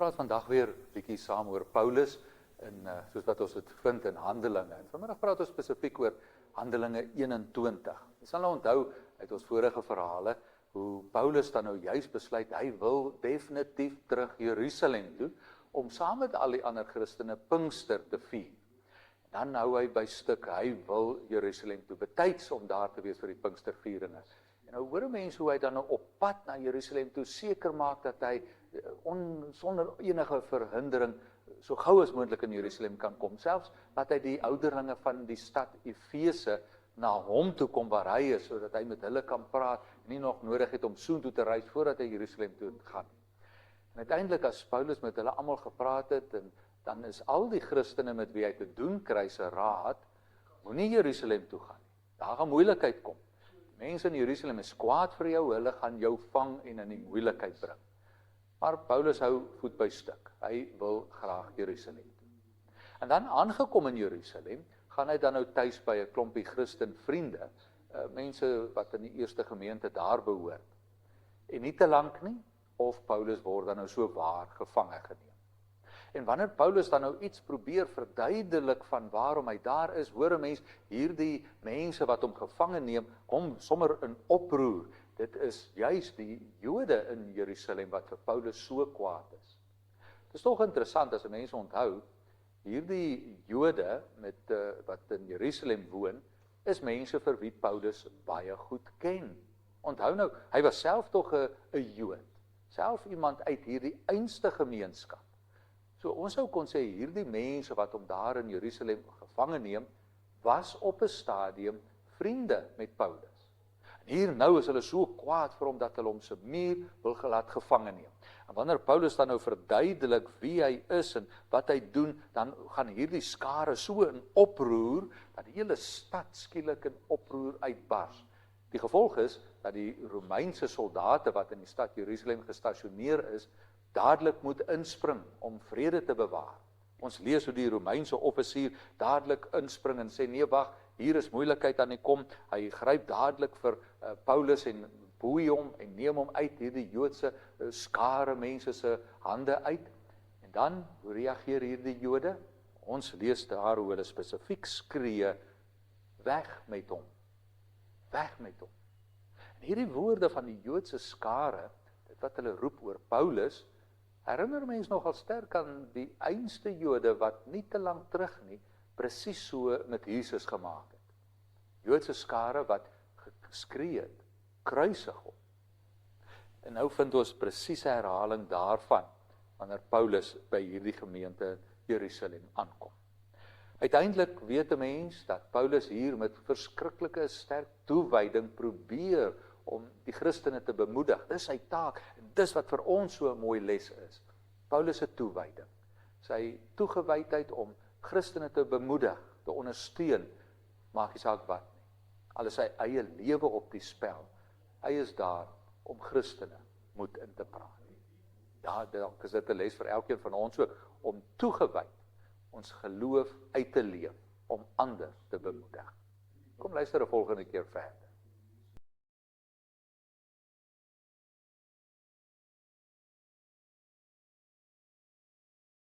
praat vandag weer 'n bietjie saam oor Paulus en soos wat ons dit vind in Handelinge. En vanmiddag praat ons spesifiek oor Handelinge 21. Jy sal nou onthou uit ons vorige verhale hoe Paulus dan nou juis besluit hy wil definitief terug Jerusalem toe om saam met al die ander Christene Pinkster te vier. Dan hou hy by stuk, hy wil Jerusalem toe betyds om daar te wees vir die Pinkstervieringe. En nou hoor mense hoe hy dan nou op pad na Jerusalem toe seker maak dat hy sonder enige verhindering so gou as moontlik in Jerusalem kan kom. Selfs dat hy die ouderlinge van die stad Efese na hom toe kom waar hy is, sodat hy met hulle kan praat en nie nog nodig het om soontoe te reis voordat hy Jerusalem toe gaan. En uiteindelik as Paulus met hulle almal gepraat het, en dan is al die Christene met wie hy te doen kry se raad, moenie Jerusalem toe gaan nie. Daar gaan moeilikheid kom. Mense in Jerusalem is kwaad vir jou, hulle gaan jou vang en in die moeilikheid bring. Maar Paulus hou voet by stuk. Hy wil graag Jerusalem toe. En dan aangekom in Jerusalem, gaan hy dan nou tuis by 'n klompie Christenvriende, mense wat in die eerste gemeente daar behoort. En nie te lank nie, of Paulus word dan nou so waar gevange geneem. En wanneer Paulus dan nou iets probeer verduidelik van waarom hy daar is, hoor 'n mens hierdie mense wat hom gevange neem, kom sommer in oproer. Dit is juis die Jode in Jerusalem wat vir Paulus so kwaad is. Dit is tog interessant as mense onthou, hierdie Jode wat in Jerusalem woon, is mense vir wie Paulus baie goed ken. Onthou nou, hy was self tog 'n Jood, self iemand uit hierdie einste gemeenskap. So ons sou kon sê, hierdie mense wat hom daar in Jerusalem gevange neem, was op 'n stadium vriende met Paulus. En hier nou is hulle so kwaad vir hom, dat hulle hom se muur wil laat gevange neem. En wanneer Paulus dan nou verduidelik wie hy is en wat hy doen, dan gaan hierdie skare so in oproer, dat die hele stad skielik in oproer uitbars. Die gevolg is, dat die Romeinse soldate wat in die stad Jerusalem gestasioneer is, dadelik moet inspring om vrede te bewaar. Ons lees hoe die Romeinse offisier dadelik inspring en sê, nee wag, hier is moeilikheid aan die kom. Hy gryp dadelik vir Paulus en boei hom en neem hom uit hierdie Joodse skare mense se hande uit. En dan, hoe reageer hierdie Jode? Ons lees daar hoe hulle spesifiek skree, weg met hom. Weg met hom. En hierdie woorde van die Joodse skare, dit wat hulle roep oor Paulus, herinner mens nogal sterk aan die einste Jode wat nie te lank terug nie, presies so met Jesus gemaak het. Joodse skare wat geskree het, kruisig hom. En nou vind ons presiese herhaling daarvan, wanneer Paulus by hierdie gemeente Jerusalem aankom. Uiteindelik weet 'n mens dat Paulus hier met verskriklike sterk toewyding probeer om die Christene te bemoedig. Dis sy taak, en dis wat vir ons so 'n mooi les is. Paulus se toewyding, sy toegewydheid om Christene te bemoedig, te ondersteun, maak nie saak wat nie. Al is sy eie lewe op die spel, hy is daar om Christene moed in te praat. Ja, dalk is dit 'n les vir elkeen van ons ook, om toegewyd ons geloof uit te leef, om ander te bemoedig. Kom luister 'n volgende keer verder.